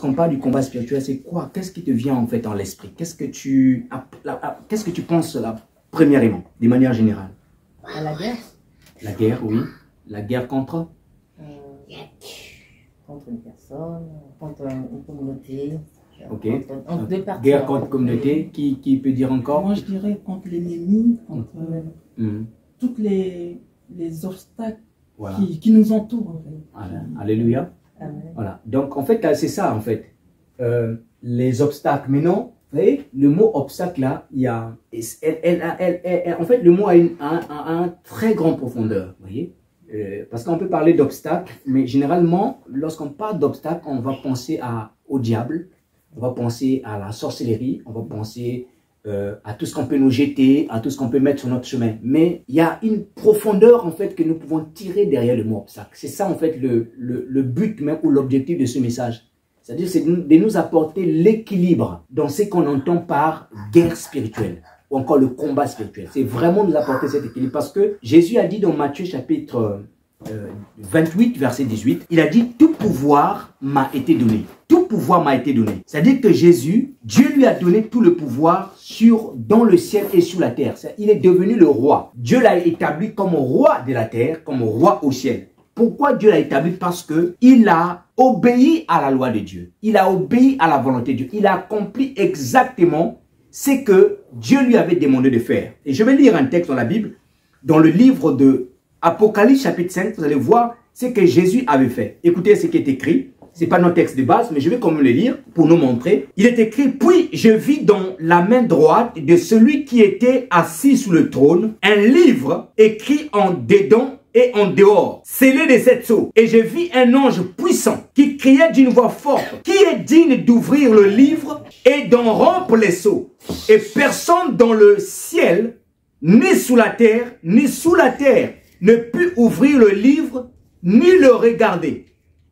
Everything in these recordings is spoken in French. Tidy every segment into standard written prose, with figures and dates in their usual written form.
Lorsqu'on parle du combat spirituel, c'est quoi? Qu'est-ce qui te vient en fait dans l'esprit? Qu'est-ce que tu penses là, premièrement, de manière générale? La guerre. La guerre, oui. La guerre contre? Contre une personne, contre une communauté. Ok. Entre deux parties. Guerre contre communauté, qui peut dire encore? Moi, je dirais contre l'ennemi, contre tous les obstacles voilà. qui nous entourent. En fait. Voilà. Alléluia. Amen. Voilà. Donc, en fait, c'est ça, en fait. Les obstacles. Mais non, vous voyez, le mot obstacle, là, il y a... en fait, le mot a un très grande profondeur, vous voyez. Parce qu'on peut parler d'obstacles, mais généralement, lorsqu'on parle d'obstacles, on va penser au diable, on va penser à la sorcellerie, on va penser à tout ce qu'on peut nous jeter, à tout ce qu'on peut mettre sur notre chemin. Mais il y a une profondeur, en fait, que nous pouvons tirer derrière le mot obstacle. C'est ça, en fait, le but même ou l'objectif de ce message. C'est-à-dire, c'est de nous apporter l'équilibre dans ce qu'on entend par guerre spirituelle ou encore le combat spirituel. C'est vraiment nous apporter cet équilibre parce que Jésus a dit dans Matthieu chapitre 28, verset 18, il a dit « Tout pouvoir m'a été donné. » Tout pouvoir m'a été donné. C'est-à-dire que Jésus, Dieu lui a donné tout le pouvoir dans le ciel et sur la terre. Il est devenu le roi. Dieu l'a établi comme roi de la terre, comme roi au ciel. Pourquoi Dieu l'a établi? Parce que il a obéi à la loi de Dieu. Il a obéi à la volonté de Dieu. Il a accompli exactement ce que Dieu lui avait demandé de faire. Et je vais lire un texte dans la Bible, dans le livre de Apocalypse chapitre 5, vous allez voir ce que Jésus avait fait. Écoutez ce qui est écrit. Ce n'est pas notre texte de base, mais je vais quand même le lire pour nous montrer. Il est écrit, puis je vis dans la main droite de celui qui était assis sous le trône, un livre écrit en dedans et en dehors, scellé de 7 sceaux. Et je vis un ange puissant qui criait d'une voix forte, qui est digne d'ouvrir le livre et d'en rompre les sceaux. Et personne dans le ciel, ni sous la terre, ne put ouvrir le livre, ni le regarder.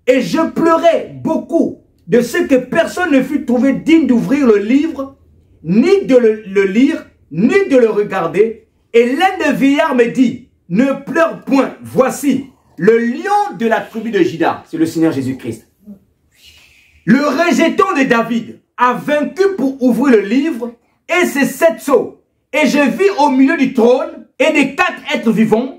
Et je pleurais beaucoup de ce que personne ne fut trouvé digne d'ouvrir le livre, ni de le lire, ni de le regarder. Et l'un des vieillards me dit, ne pleure point, voici le lion de la tribu de Juda, c'est le Seigneur Jésus-Christ. Le rejeton de David a vaincu pour ouvrir le livre et ses 7 sceaux. Et je vis au milieu du trône et des 4 êtres vivants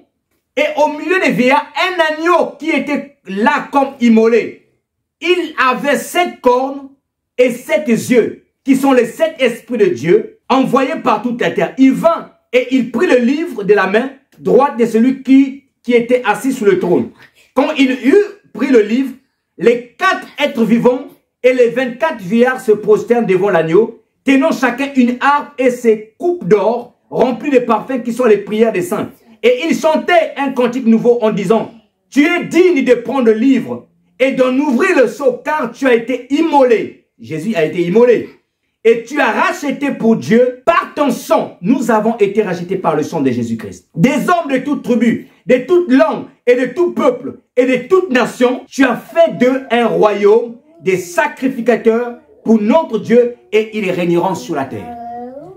et au milieu des vieillards un agneau qui était là comme immolé. Il avait 7 cornes et 7 yeux qui sont les 7 esprits de Dieu envoyés par toute la terre. Il vint et il prit le livre de la main droite de celui qui était assis sur le trône. Quand il eut pris le livre, les 4 êtres vivants et les 24 vieillards se prosternent devant l'agneau, tenant chacun une harpe et ses coupes d'or remplies de parfums qui sont les prières des saints. Et ils chantaient un cantique nouveau en disant, « Tu es digne de prendre le livre et d'en ouvrir le sceau, car tu as été immolé. » Jésus a été immolé. « Et tu as racheté pour Dieu, par ton sang, nous avons été rachetés par le sang de Jésus-Christ. Des hommes de toute tribu, de toute langue et de tout peuple et de toute nation, tu as fait d'eux un royaume, des sacrificateurs pour notre Dieu et ils régneront sur la terre. »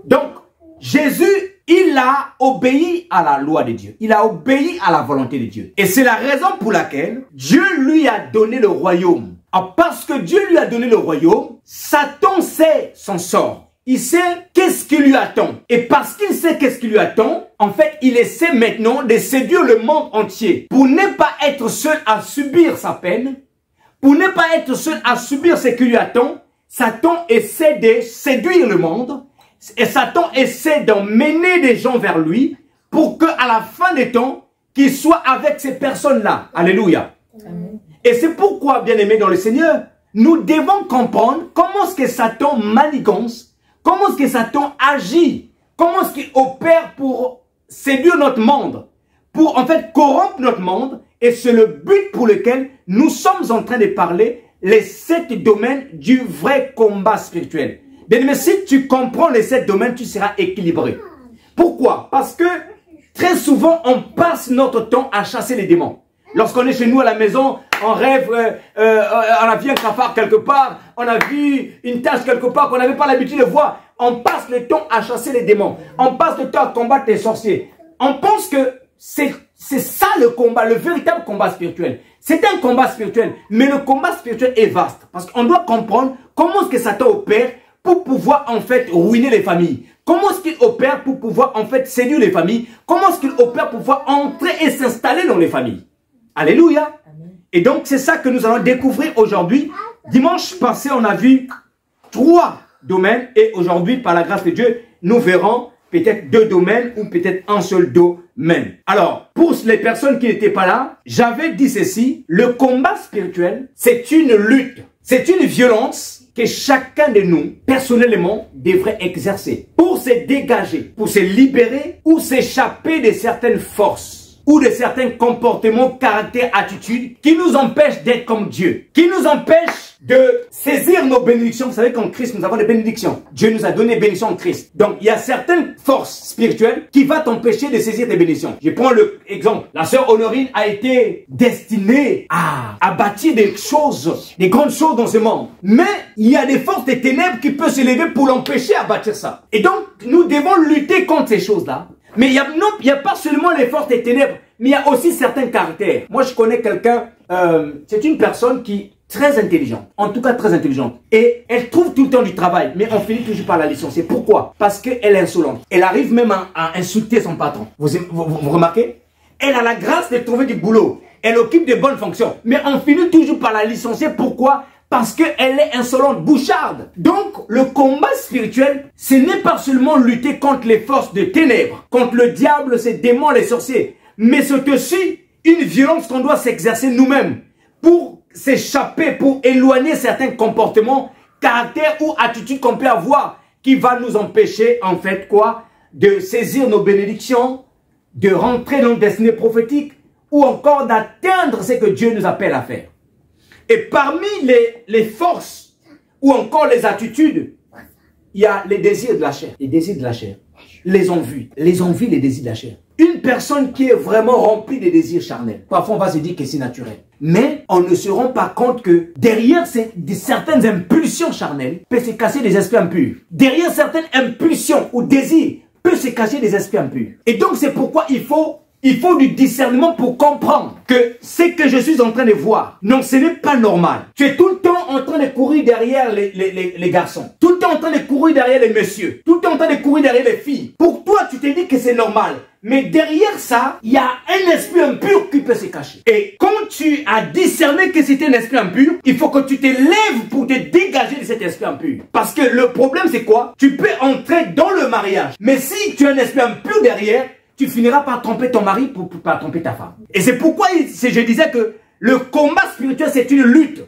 Donc, Jésus, il a obéi à la loi de Dieu. Il a obéi à la volonté de Dieu. Et c'est la raison pour laquelle Dieu lui a donné le royaume. Parce que Dieu lui a donné le royaume, Satan sait son sort. Il sait qu'est-ce qui lui attend. Et parce qu'il sait qu'est-ce qui lui attend, en fait, il essaie maintenant de séduire le monde entier. Pour ne pas être seul à subir sa peine, pour ne pas être seul à subir ce qui lui attend, Satan essaie de séduire le monde. Et Satan essaie d'emmener des gens vers lui pour qu'à la fin des temps, qu'il soit avec ces personnes-là. Alléluia. Amen. Et c'est pourquoi, bien-aimés dans le Seigneur, nous devons comprendre comment est-ce que Satan manigance, comment est-ce que Satan agit, comment est-ce qu'il opère pour séduire notre monde, pour en fait corrompre notre monde. Et c'est le but pour lequel nous sommes en train de parler les 7 domaines du vrai combat spirituel. Bien, mais si tu comprends les 7 domaines, tu seras équilibré. Pourquoi? Parce que très souvent, on passe notre temps à chasser les démons. Lorsqu'on est chez nous à la maison, on rêve, on a vu un cafard quelque part, on a vu une tache quelque part qu'on n'avait pas l'habitude de voir. On passe le temps à chasser les démons. On passe le temps à combattre les sorciers. On pense que c'est c'est ça le combat, le véritable combat spirituel. C'est un combat spirituel, mais le combat spirituel est vaste. Parce qu'on doit comprendre comment est-ce que Satan opère pour pouvoir en fait ruiner les familles. Comment est-ce qu'il opère pour pouvoir en fait séduire les familles. Comment est-ce qu'il opère pour pouvoir entrer et s'installer dans les familles. Alléluia. Amen. Et donc c'est ça que nous allons découvrir aujourd'hui. Dimanche passé, on a vu 3 domaines. Et aujourd'hui, par la grâce de Dieu, nous verrons peut-être 2 domaines ou peut-être un seul domaine. Alors, pour les personnes qui n'étaient pas là, j'avais dit ceci. Le combat spirituel, c'est une lutte. C'est une violence que chacun de nous, personnellement, devrait exercer pour se dégager, pour se libérer ou s'échapper de certaines forces ou de certains comportements, caractères, attitudes qui nous empêchent d'être comme Dieu, qui nous empêchent de saisir nos bénédictions. Vous savez qu'en Christ, nous avons des bénédictions. Dieu nous a donné des bénédictions en Christ. Donc, il y a certaines forces spirituelles qui vont t'empêcher de saisir tes bénédictions. Je prends l'exemple. La sœur Honorine a été destinée à bâtir des choses, des grandes choses dans ce monde. Mais il y a des forces des ténèbres qui peuvent se lever pour l'empêcher à bâtir ça. Et donc, nous devons lutter contre ces choses-là. Mais il n'y a pas seulement les forces des ténèbres, mais il y a aussi certains caractères. Moi, je connais quelqu'un, c'est une personne qui est très intelligente, en tout cas très intelligente. Et elle trouve tout le temps du travail, mais on finit toujours par la licencier. Pourquoi? Parce qu'elle est insolente. Elle arrive même à insulter son patron. Vous remarquez? Elle a la grâce de trouver du boulot. Elle occupe de bonnes fonctions, mais on finit toujours par la licencier. Pourquoi? Parce qu'elle est insolente, boucharde. Donc, le combat spirituel, ce n'est pas seulement lutter contre les forces de ténèbres, contre le diable, ses démons, les sorciers, mais c'est aussi une violence qu'on doit s'exercer nous-mêmes pour s'échapper, pour éloigner certains comportements, caractères ou attitudes qu'on peut avoir qui va nous empêcher, en fait, de saisir nos bénédictions, de rentrer dans une destinée prophétique ou encore d'atteindre ce que Dieu nous appelle à faire. Et parmi les forces ou encore les attitudes, il y a les désirs de la chair. Les désirs de la chair. Les envies, les désirs de la chair. Une personne qui est vraiment remplie de désirs charnels. Parfois, on va se dire que c'est naturel. Mais on ne se rend pas compte que derrière certaines impulsions charnelles peut se cacher des esprits impurs. Derrière certaines impulsions ou désirs peut se cacher des esprits impurs. Et donc, c'est pourquoi il faut du discernement pour comprendre que ce que je suis en train de voir, non, ce n'est pas normal. Tu es tout le temps en train de courir derrière les garçons. Tout le temps en train de courir derrière les messieurs. Tout le temps en train de courir derrière les filles. Pour toi, tu te dis que c'est normal. Mais derrière ça, il y a un esprit impur qui peut se cacher. Et quand tu as discerné que c'était un esprit impur, il faut que tu te lèves pour te dégager de cet esprit impur. Parce que le problème, c'est quoi? Tu peux entrer dans le mariage. Mais si tu as un esprit impur derrière, tu finiras par tromper ton mari pour pas tromper ta femme. Et c'est pourquoi je disais que le combat spirituel, c'est une lutte.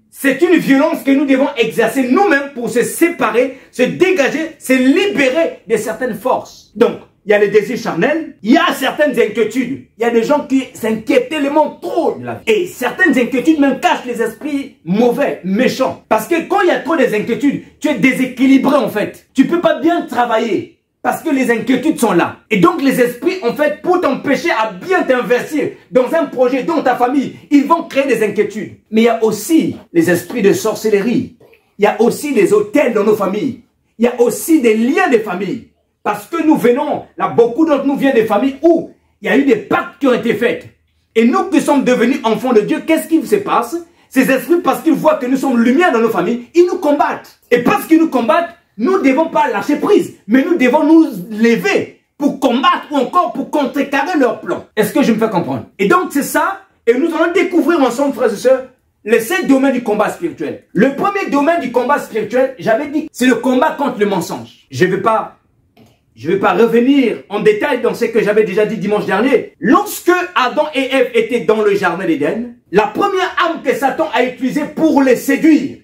C'est une violence que nous devons exercer nous-mêmes pour se séparer, se dégager, se libérer de certaines forces. Donc, il y a les désirs charnels, il y a certaines inquiétudes. Il y a des gens qui s'inquiètent tellement trop de la vie. Et certaines inquiétudes même cachent les esprits mauvais, méchants. Parce que quand il y a trop des inquiétudes, tu es déséquilibré en fait. Tu peux pas bien travailler. Parce que les inquiétudes sont là. Et donc les esprits, en fait, pour t'empêcher à bien t'investir dans un projet, dans ta famille, ils vont créer des inquiétudes. Mais il y a aussi les esprits de sorcellerie. Il y a aussi des hôtels dans nos familles. Il y a aussi des liens de famille. Parce que nous venons, là, beaucoup d'entre nous viennent des familles où il y a eu des pactes qui ont été faits. Et nous qui sommes devenus enfants de Dieu, qu'est-ce qui se passe? Ces esprits, parce qu'ils voient que nous sommes lumière dans nos familles, ils nous combattent. Et parce qu'ils nous combattent, nous ne devons pas lâcher prise, mais nous devons nous lever pour combattre ou encore pour contrecarrer leurs plans. Est-ce que je me fais comprendre? Et donc c'est ça, et nous allons découvrir ensemble, frères et sœurs, les 7 domaines du combat spirituel. Le premier domaine du combat spirituel, j'avais dit, c'est le combat contre le mensonge. Je ne vais pas revenir en détail dans ce que j'avais déjà dit dimanche dernier. Lorsque Adam et Ève étaient dans le jardin d'Éden, la première arme que Satan a utilisée pour les séduire,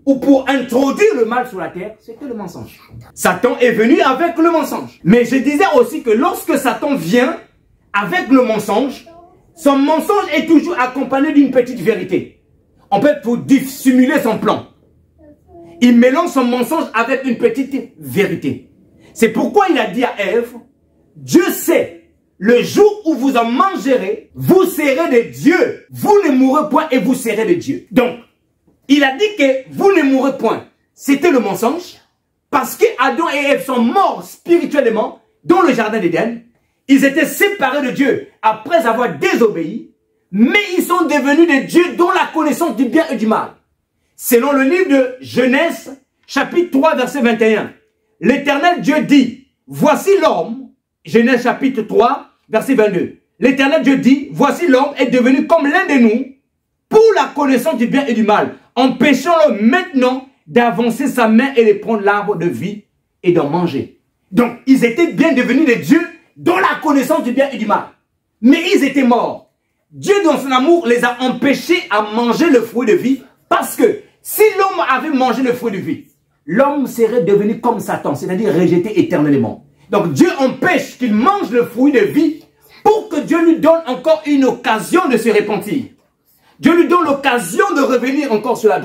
ou pour introduire le mal sur la terre, c'était le mensonge. Satan est venu avec le mensonge. Mais je disais aussi que lorsque Satan vient avec le mensonge, son mensonge est toujours accompagné d'une petite vérité. En fait, pour dissimuler son plan. Il mélange son mensonge avec une petite vérité. C'est pourquoi il a dit à Ève, Dieu sait, le jour où vous en mangerez, vous serez des dieux. Vous ne mourrez point et vous serez des dieux. Donc, il a dit que vous ne mourrez point. C'était le mensonge. Parce que Adam et Ève sont morts spirituellement dans le jardin d'Éden. Ils étaient séparés de Dieu après avoir désobéi, mais ils sont devenus des dieux dont la connaissance du bien et du mal. Selon le livre de Genèse, chapitre 3, verset 21, l'Éternel Dieu dit, voici l'homme, Genèse chapitre 3, verset 22, l'Éternel Dieu dit, voici l'homme est devenu comme l'un de nous pour la connaissance du bien et du mal. Empêchons-le maintenant d'avancer sa main et de prendre l'arbre de vie et d'en manger. Donc, ils étaient bien devenus des dieux dans la connaissance du bien et du mal. Mais ils étaient morts. Dieu, dans son amour, les a empêchés à manger le fruit de vie parce que si l'homme avait mangé le fruit de vie, l'homme serait devenu comme Satan, c'est-à-dire rejeté éternellement. Donc, Dieu empêche qu'il mange le fruit de vie pour que Dieu lui donne encore une occasion de se repentir. Dieu lui donne l'occasion de revenir encore sur la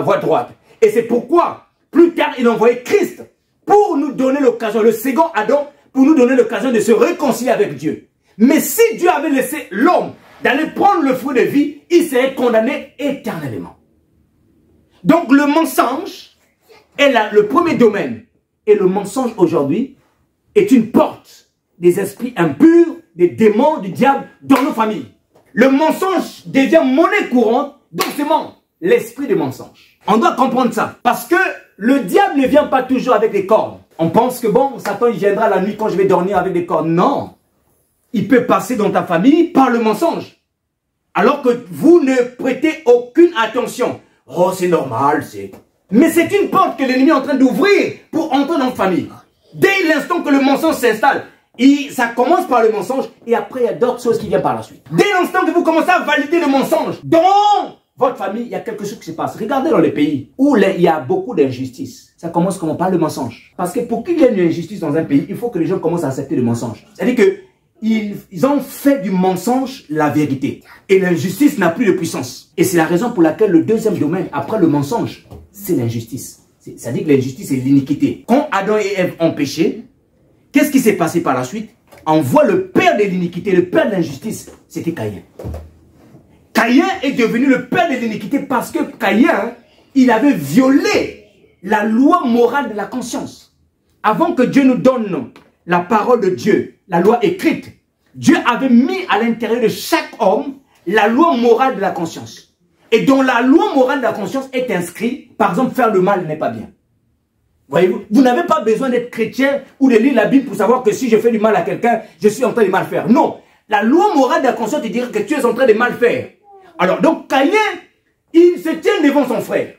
voie droite. Et c'est pourquoi, plus tard, il a envoyé Christ pour nous donner l'occasion, le second Adam, pour nous donner l'occasion de se réconcilier avec Dieu. Mais si Dieu avait laissé l'homme d'aller prendre le fruit de vie, il serait condamné éternellement. Donc le mensonge est le premier domaine. Et le mensonge aujourd'hui est une porte des esprits impurs, des démons, du diable dans nos familles. Le mensonge devient monnaie courante, donc c'est l'esprit de mensonge. On doit comprendre ça. Parce que le diable ne vient pas toujours avec des cordes. On pense que bon, Satan il viendra la nuit quand je vais dormir avec des cordes. Non. Il peut passer dans ta famille par le mensonge. Alors que vous ne prêtez aucune attention. Oh, c'est normal, c'est... Mais c'est une porte que l'ennemi est en train d'ouvrir pour entrer dans la famille. Dès l'instant que le mensonge s'installe, ça commence par le mensonge et après il y a d'autres choses qui viennent par la suite. Dès l'instant que vous commencez à valider le mensonge dans votre famille, il y a quelque chose qui se passe. Regardez dans les pays où il y a beaucoup d'injustice. Ça commence comment? Par le mensonge. Parce que pour qu'il y ait une injustice dans un pays, il faut que les gens commencent à accepter le mensonge. C'est-à-dire que ils ont fait du mensonge la vérité. Et l'injustice n'a plus de puissance. Et c'est la raison pour laquelle le deuxième domaine, après le mensonge, c'est l'injustice. C'est-à-dire que l'injustice est l'iniquité. Quand Adam et Ève ont péché, qu'est-ce qui s'est passé par la suite? On voit le père de l'iniquité, le père de l'injustice, c'était Caïn. Caïn est devenu le père de l'iniquité parce que Caïn, il avait violé la loi morale de la conscience. Avant que Dieu nous donne la parole de Dieu, la loi écrite, Dieu avait mis à l'intérieur de chaque homme la loi morale de la conscience. Et dans la loi morale de la conscience est inscrit, par exemple, faire le mal n'est pas bien. Voyez-vous, vous n'avez pas besoin d'être chrétien ou de lire la Bible pour savoir que si je fais du mal à quelqu'un, je suis en train de mal faire. Non, la loi morale de la conscience te dirait que tu es en train de mal faire. Alors, donc, Caïn, il se tient devant son frère.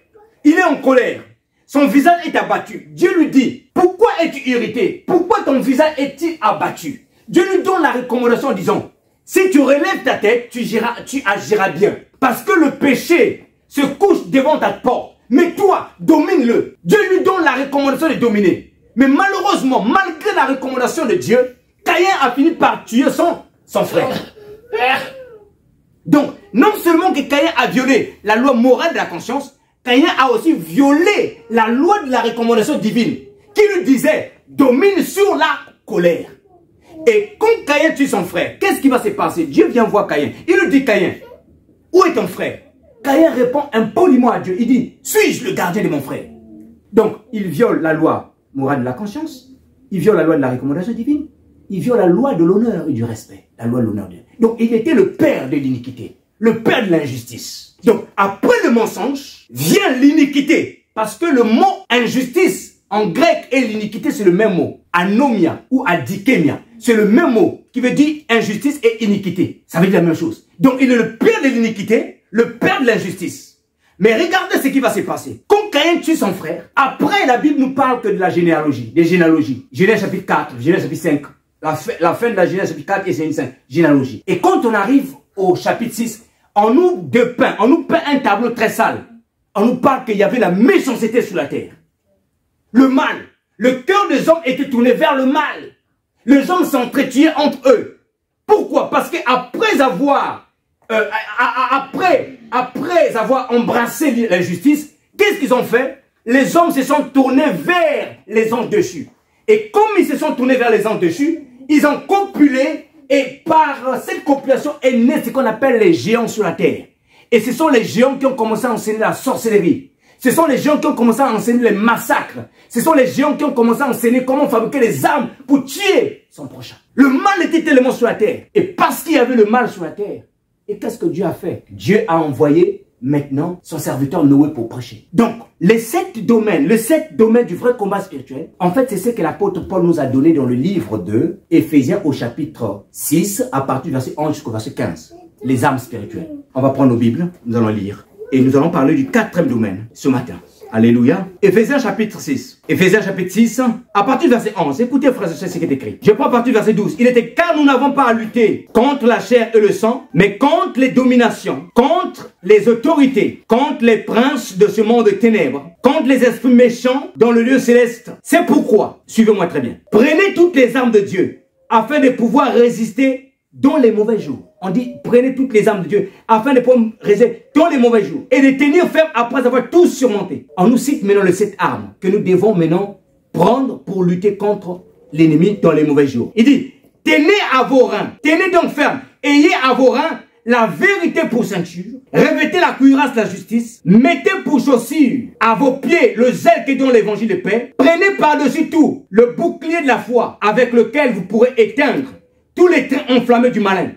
Il est en colère. Son visage est abattu. Dieu lui dit, pourquoi es-tu irrité? Pourquoi ton visage est-il abattu? Dieu lui donne la recommandation en disant, si tu relèves ta tête, tu agiras bien. Parce que le péché se couche devant ta porte. Mais toi, domine-le. Dieu lui donne la recommandation de dominer. Mais malheureusement, malgré la recommandation de Dieu, Caïn a fini par tuer son frère. Donc, non seulement que Caïn a violé la loi morale de la conscience, Caïn a aussi violé la loi de la recommandation divine qui lui disait, domine sur la colère. Et quand Caïn tue son frère, qu'est-ce qui va se passer? Dieu vient voir Caïn. Il lui dit, Caïn, où est ton frère? Caïn répond impoliment à Dieu. Il dit, suis-je le gardien de mon frère? Donc, il viole la loi morale de la conscience. Il viole la loi de la recommandation divine. Il viole la loi de l'honneur et du respect. La loi de l'honneur. Donc, il était le père de l'iniquité. Le père de l'injustice. Donc, après le mensonge, vient l'iniquité. Parce que le mot injustice, en grec, et l'iniquité, c'est le même mot. Anomia ou adikémia. C'est le même mot qui veut dire injustice et iniquité. Ça veut dire la même chose. Donc, il est le père de l'iniquité, le père de l'injustice. Mais regardez ce qui va se passer. Quand Caïn tue son frère, après la Bible nous parle que de la généalogie, des généalogies. Genèse chapitre 4, Genèse chapitre 5. La fin de la Genèse chapitre 4 et c'est une généalogie. Et quand on arrive au chapitre 6, on nous peint un tableau très sale. On nous parle qu'il y avait la méchanceté sur la terre. Le mal. Le cœur des hommes était tourné vers le mal. Les hommes s'entretuaient entre eux. Pourquoi? Parce qu'après avoir embrassé l'injustice, qu'est-ce qu'ils ont fait? Les hommes se sont tournés vers les anges dessus. Et comme ils se sont tournés vers les anges dessus, ils ont copulé et par cette copulation est né ce qu'on appelle les géants sur la terre. Et ce sont les géants qui ont commencé à enseigner la sorcellerie. Ce sont les gens qui ont commencé à enseigner les massacres. Ce sont les gens qui ont commencé à enseigner comment fabriquer les armes pour tuer son prochain. Le mal était tellement sur la terre. Et parce qu'il y avait le mal sur la terre, et qu'est-ce que Dieu a fait? Dieu a envoyé maintenant son serviteur Noé pour prêcher. Donc, les 7 domaines du vrai combat spirituel, en fait, c'est ce que l'apôtre Paul nous a donné dans le livre de Éphésiens au chapitre 6, à partir du verset 11 jusqu'au verset 15. Les armes spirituelles. On va prendre nos Bibles, nous allons lire. Et nous allons parler du 4e domaine ce matin. Alléluia. Éphésiens chapitre 6. Éphésiens chapitre 6, à partir du verset 11. Écoutez, frères et sœurs, ce qui est écrit. Je prends à partir du verset 12. Il était car nous n'avons pas à lutter contre la chair et le sang, mais contre les dominations, contre les autorités, contre les princes de ce monde de ténèbres, contre les esprits méchants dans le lieu céleste. C'est pourquoi, suivez-moi très bien, prenez toutes les armes de Dieu afin de pouvoir résister dans les mauvais jours. On dit, prenez toutes les armes de Dieu afin de pouvoir résister dans les mauvais jours et de tenir ferme après avoir tout surmonté. On nous cite maintenant les 7 armes que nous devons maintenant prendre pour lutter contre l'ennemi dans les mauvais jours. Il dit, tenez à vos reins, tenez donc ferme, ayez à vos reins la vérité pour ceinture, revêtez la cuirasse de la justice, mettez pour chaussure à vos pieds le zèle qui donne l'évangile de paix, prenez par-dessus tout le bouclier de la foi avec lequel vous pourrez éteindre tous les traits enflammés du malin.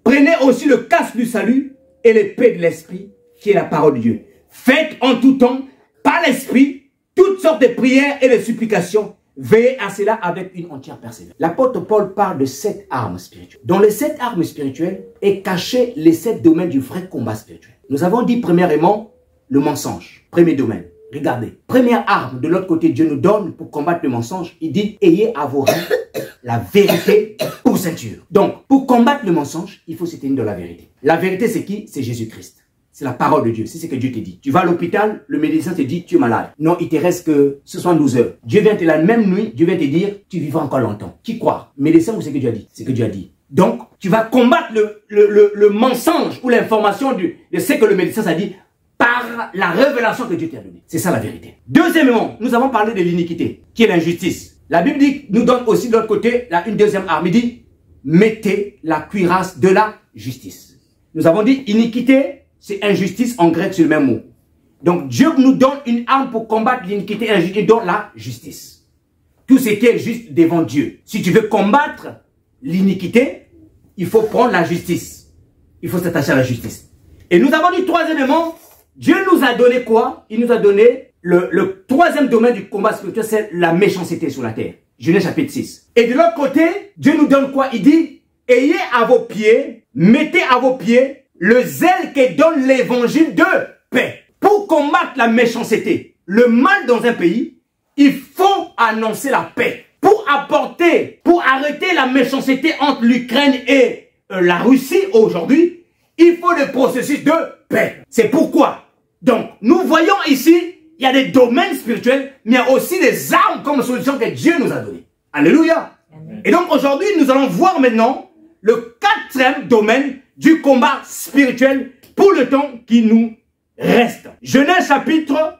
Prenez aussi le casque du salut et l'épée de l'esprit qui est la parole de Dieu. Faites en tout temps, par l'esprit, toutes sortes de prières et de supplications. Veillez à cela avec une entière persévérance. L'apôtre Paul parle de 7 armes spirituelles. Dans les 7 armes spirituelles est caché les 7 domaines du vrai combat spirituel. Nous avons dit premièrement le mensonge. Premier domaine. Regardez. Première arme de l'autre côté, Dieu nous donne pour combattre le mensonge. Il dit, ayez à vos reins la vérité pour ceinture. Donc, pour combattre le mensonge, il faut se tenir dans la vérité. La vérité, c'est qui? C'est Jésus-Christ. C'est la parole de Dieu. C'est ce que Dieu te dit. Tu vas à l'hôpital, le médecin te dit, tu es malade. Non, il te reste que 72 heures. Dieu vient te la même nuit, Dieu vient te dire, tu vivras encore longtemps. Qui croit? Médecin ou c'est ce que Dieu a dit? C'est ce que Dieu a dit. Donc, tu vas combattre le mensonge ou l'information de ce que le médecin a dit par la révélation que Dieu t'a donnée. C'est ça la vérité. Deuxièmement, nous avons parlé de l'iniquité, qui est l'injustice. La Bible nous donne aussi de l'autre côté une deuxième arme. Il dit, mettez la cuirasse de la justice. Nous avons dit, iniquité, c'est injustice en grec, c'est le même mot. Donc Dieu nous donne une arme pour combattre l'iniquité et l'injustice, dans la justice. Tout ce qui est juste devant Dieu. Si tu veux combattre l'iniquité, il faut prendre la justice. Il faut s'attacher à la justice. Et nous avons dit troisièmement, Dieu nous a donné quoi? Il nous a donné le troisième domaine du combat spirituel, c'est la méchanceté sur la terre. Genèse chapitre 6. Et de l'autre côté, Dieu nous donne quoi? Il dit, ayez à vos pieds, mettez à vos pieds le zèle qui donne l'évangile de paix. Pour combattre la méchanceté, le mal dans un pays, il faut annoncer la paix. Pour arrêter la méchanceté entre l'Ukraine et la Russie aujourd'hui, il faut le processus de paix. C'est pourquoi. Donc, nous voyons ici, il y a des domaines spirituels, mais il y a aussi des armes comme solution que Dieu nous a données. Alléluia. Amen. Et donc aujourd'hui, nous allons voir maintenant le 4e domaine du combat spirituel pour le temps qui nous reste. Genèse chapitre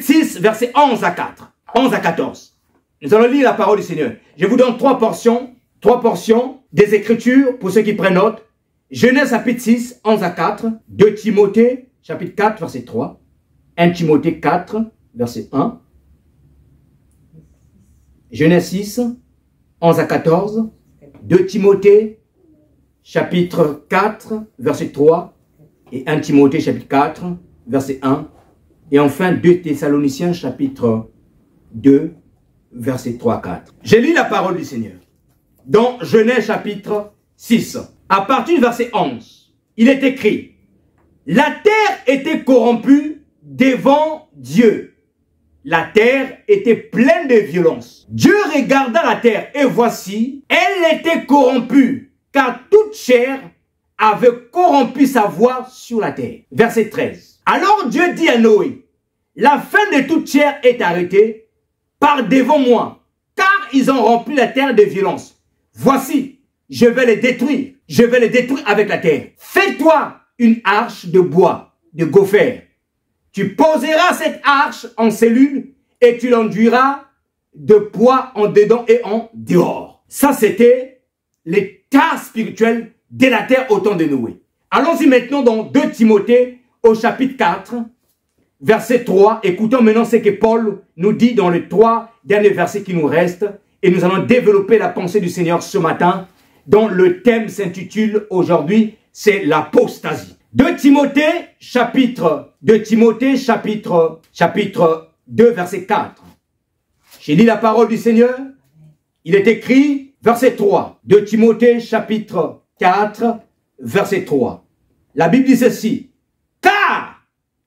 6, versets 11 à 4. 11 à 14. Nous allons lire la parole du Seigneur. Je vous donne 3 portions des Écritures pour ceux qui prennent note. Genèse chapitre 6, 11 à 4. 2 Timothée chapitre 4, verset 3. 1 Timothée 4, verset 1. Genèse 6, 11 à 14. 2 Timothée chapitre 4, verset 3. Et 1 Timothée chapitre 4, verset 1. Et enfin 2 Thessaloniciens chapitre 2, verset 3 à 4. J'ai lu la parole du Seigneur. Dans Genèse chapitre 6, à partir du verset 11, il est écrit: la terre était corrompue devant Dieu. La terre était pleine de violence. Dieu regarda la terre et voici, elle était corrompue, car toute chair avait corrompu sa voie sur la terre. Verset 13. Alors Dieu dit à Noé: la fin de toute chair est arrêtée par devant moi, car ils ont rempli la terre de violence. Voici, je vais les détruire. Je vais les détruire avec la terre. Fais-toi une arche de bois, de gopher. Tu poseras cette arche en cellule et tu l'enduiras de poids en dedans et en dehors. Ça, c'était l'état spirituel de la terre au temps de Noé. Allons-y maintenant dans 2 Timothée au chapitre 4, verset 3. Écoutons maintenant ce que Paul nous dit dans les 3 derniers versets qui nous restent. Et nous allons développer la pensée du Seigneur ce matin, dont le thème s'intitule aujourd'hui, c'est l'apostasie. 2 Timothée, chapitre 2, verset 4. J'ai lu la parole du Seigneur. Il est écrit, verset 3. 2 Timothée, chapitre 4, verset 3. La Bible dit ceci. Car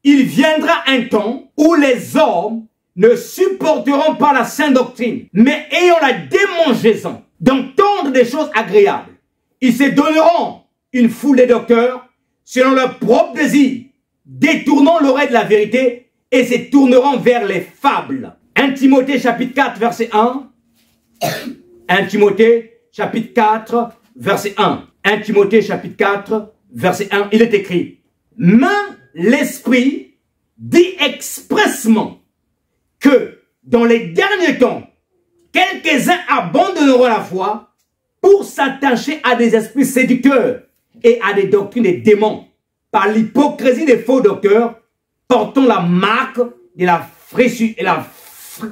il viendra un temps où les hommes ne supporteront pas la sainte doctrine, mais ayant la démangeaison d'entendre des choses agréables, ils se donneront une foule de docteurs selon leur propre désir, détournant l'oreille de la vérité et se tourneront vers les fables. 1 Timothée chapitre 4 verset 1. 1 Timothée chapitre 4 verset 1. 1 Timothée chapitre 4 verset 1. Il est écrit. Mais l'Esprit dit expressement que dans les derniers temps, quelques-uns abandonneront la foi pour s'attacher à des esprits séducteurs et à des doctrines des démons, par l'hypocrisie des faux docteurs, portant la marque de la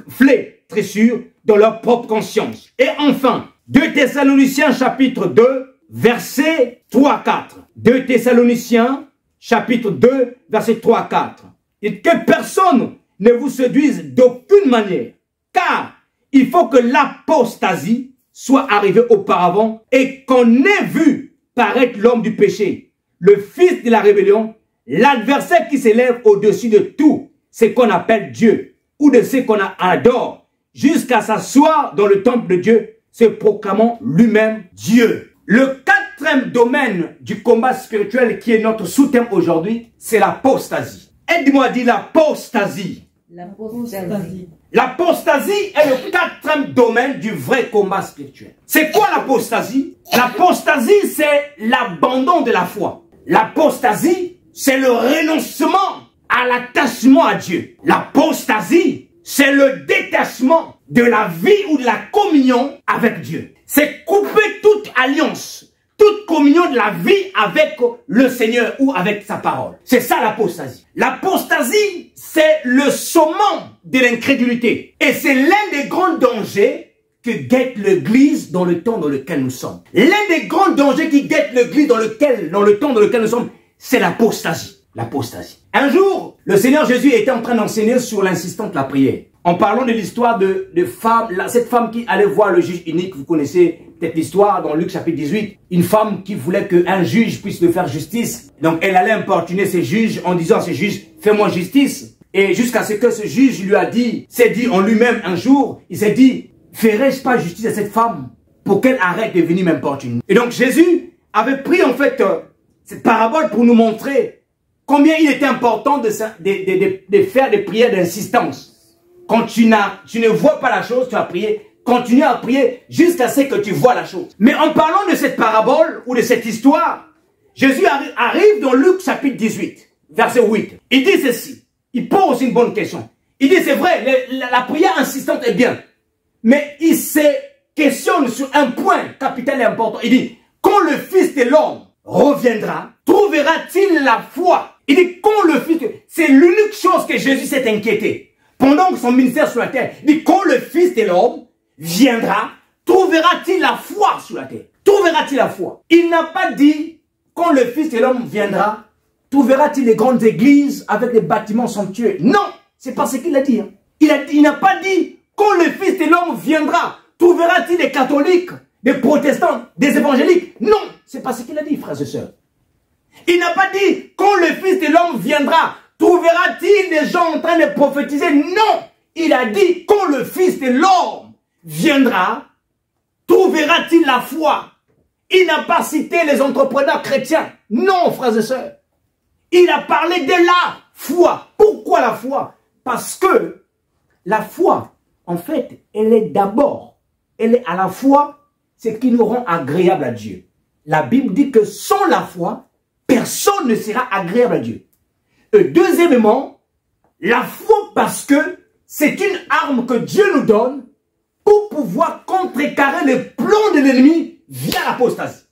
flétrissure dans leur propre conscience. Et enfin, 2 Thessaloniciens chapitre 2, versets 3-4. 2 Thessaloniciens chapitre 2, versets 3-4. Et que personne ne vous séduise d'aucune manière, car il faut que l'apostasie soit arrivée auparavant et qu'on ait vu paraître l'homme du péché, le fils de la rébellion, l'adversaire qui s'élève au-dessus de tout ce qu'on appelle Dieu ou de ce qu'on adore, jusqu'à s'asseoir dans le temple de Dieu, se proclamant lui-même Dieu. Le quatrième domaine du combat spirituel qui est notre sous-thème aujourd'hui, c'est l'apostasie. Aide-moi à dire l'apostasie. L'apostasie. L'apostasie est le quatrième domaine du vrai combat spirituel. C'est quoi l'apostasie? L'apostasie, c'est l'abandon de la foi. L'apostasie, c'est le renoncement à l'attachement à Dieu. L'apostasie, c'est le détachement de la vie ou de la communion avec Dieu. C'est couper toute alliance, toute communion de la vie avec le Seigneur ou avec sa parole. C'est ça l'apostasie. L'apostasie, c'est le summum de l'incrédulité. Et c'est l'un des grands dangers que guette l'Église dans le temps dans lequel nous sommes. L'un des grands dangers qui guette l'Église dans le temps dans lequel nous sommes, c'est l'apostasie. L'apostasie. Un jour, le Seigneur Jésus était en train d'enseigner sur l'insistance de la prière. En parlant de l'histoire de cette femme qui allait voir le juge unique, vous connaissez peut-être l'histoire dans Luc chapitre 18, une femme qui voulait qu'un juge puisse lui faire justice. Donc elle allait importuner ce juge en disant à ce juge, fais-moi justice. Et jusqu'à ce que ce juge lui a dit, s'est dit en lui-même un jour, il s'est dit, ferai-je pas justice à cette femme pour qu'elle arrête de venir m'importuner. Et donc Jésus avait pris en fait cette parabole pour nous montrer combien il était important de faire des prières d'insistance. Quand tu ne vois pas la chose, tu vas prier. Continue à prier jusqu'à ce que tu vois la chose. Mais en parlant de cette parabole ou de cette histoire, Jésus arrive dans Luc chapitre 18, verset 8. Il dit ceci. Il pose une bonne question. Il dit, c'est vrai, la prière insistante est bien. Mais il se questionne sur un point capital et important. Il dit, quand le Fils de l'homme reviendra, trouvera-t-il la foi? Il dit, quand le Fils de... C'est l'unique chose que Jésus s'est inquiété. Pendant que son ministère sur la terre, il dit, quand le Fils de l'homme viendra, trouvera-t-il la foi sur la terre? Trouvera-t-il la foi? Il n'a pas dit, quand le Fils de l'homme viendra, trouvera-t-il les grandes églises avec des bâtiments somptueux? Non, c'est pas ce qu'il a dit. Il n'a pas dit, quand le Fils de l'homme viendra, trouvera-t-il des catholiques, des protestants, des évangéliques? Non, c'est pas ce qu'il a dit, frères et sœurs. Il n'a pas dit, quand le Fils de l'homme viendra, trouvera-t-il des gens en train de prophétiser? Non, il a dit, quand le Fils de l'homme viendra, trouvera-t-il la foi? Il n'a pas cité les entrepreneurs chrétiens. Non, frères et sœurs. Il a parlé de la foi. Pourquoi la foi? Parce que la foi, en fait, elle est d'abord, elle est à la fois ce qui nous rend agréable à Dieu. La Bible dit que sans la foi, personne ne sera agréable à Dieu. Et deuxièmement, la foi parce que c'est une arme que Dieu nous donne pour pouvoir contrecarrer les plans de l'ennemi via l'apostasie.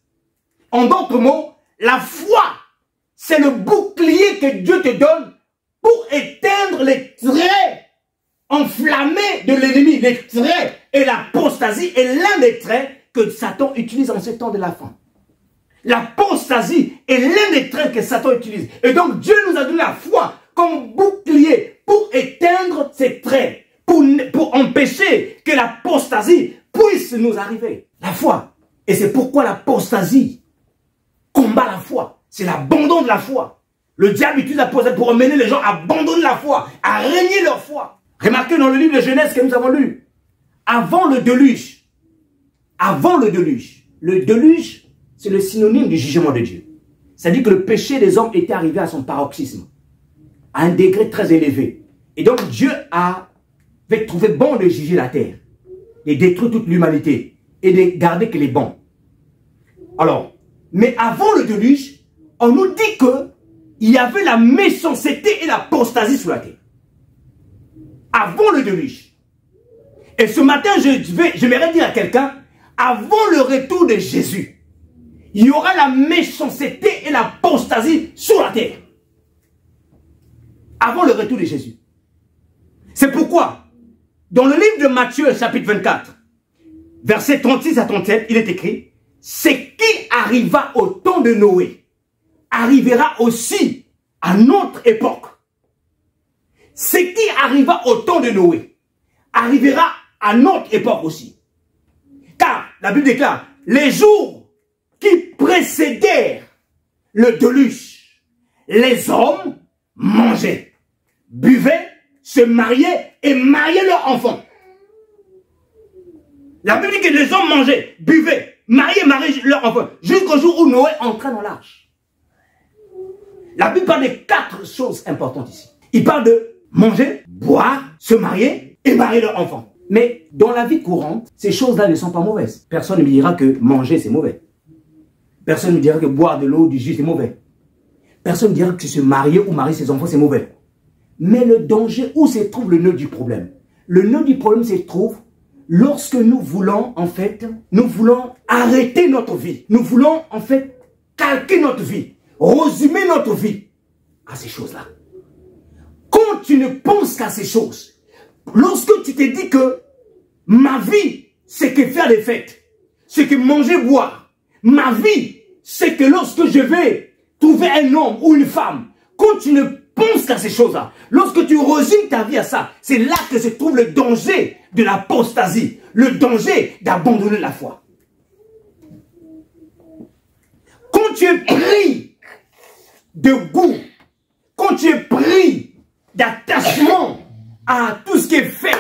En d'autres mots, la foi, c'est le bouclier que Dieu te donne pour éteindre les traits et l'apostasie est l'un des traits que Satan utilise en ce temps de la fin. L'apostasie est l'un des traits que Satan utilise. Et donc Dieu nous a donné la foi comme bouclier pour éteindre ces traits, pour empêcher que l'apostasie puisse nous arriver. La foi. Et c'est pourquoi l'apostasie combat la foi. C'est l'abandon de la foi. Le diable utilise l'apostasie pour emmener les gens à abandonner la foi, à régner leur foi. Remarquez dans le livre de Genèse que nous avons lu, avant le déluge, le déluge, c'est le synonyme du jugement de Dieu. C'est-à-dire que le péché des hommes était arrivé à son paroxysme, à un degré très élevé. Et donc Dieu avait trouvé bon de juger la terre, de détruire toute l'humanité et de garder que les bons. Alors, mais avant le déluge, on nous dit que il y avait la méchanceté et l'apostasie sur la terre. Avant le déluge. Et ce matin, j'aimerais dire à quelqu'un, avant le retour de Jésus, il y aura la méchanceté et l'apostasie sur la terre. Avant le retour de Jésus. C'est pourquoi, dans le livre de Matthieu, chapitre 24, versets 36 à 37, il est écrit, « Ce qui arriva au temps de Noé, arrivera aussi à notre époque. Ce qui arriva au temps de Noé, arrivera à notre époque aussi. Car, la Bible déclare, les jours qui précédèrent le déluge, les hommes mangeaient, buvaient, se mariaient et mariaient leurs enfants. La Bible dit que les hommes mangeaient, buvaient, mariaient leurs enfants, jusqu'au jour où Noé entra dans l'arche. La Bible parle de 4 choses importantes ici. Il parle de manger, boire, se marier et marier leurs enfants. Mais dans la vie courante, ces choses-là ne sont pas mauvaises. Personne ne me dira que manger c'est mauvais. Personne ne me dira que boire de l'eau, du jus c'est mauvais. Personne ne dira que se marier ou marier ses enfants c'est mauvais. Mais le danger, où se trouve le nœud du problème? Le nœud du problème se trouve lorsque nous voulons, en fait, arrêter notre vie. Nous voulons, en fait, calquer notre vie. Résumer notre vie à ces choses-là. Quand tu ne penses qu'à ces choses, lorsque tu te dis que ma vie, c'est que faire des fêtes, c'est que manger, boire, ma vie, c'est que lorsque je vais trouver un homme ou une femme, quand tu ne penses qu'à ces choses-là, lorsque tu résumes ta vie à ça, c'est là que se trouve le danger de l'apostasie, le danger d'abandonner la foi. Quand tu es pris de goût, quand tu es pris d'attachement à tout ce qui est fête,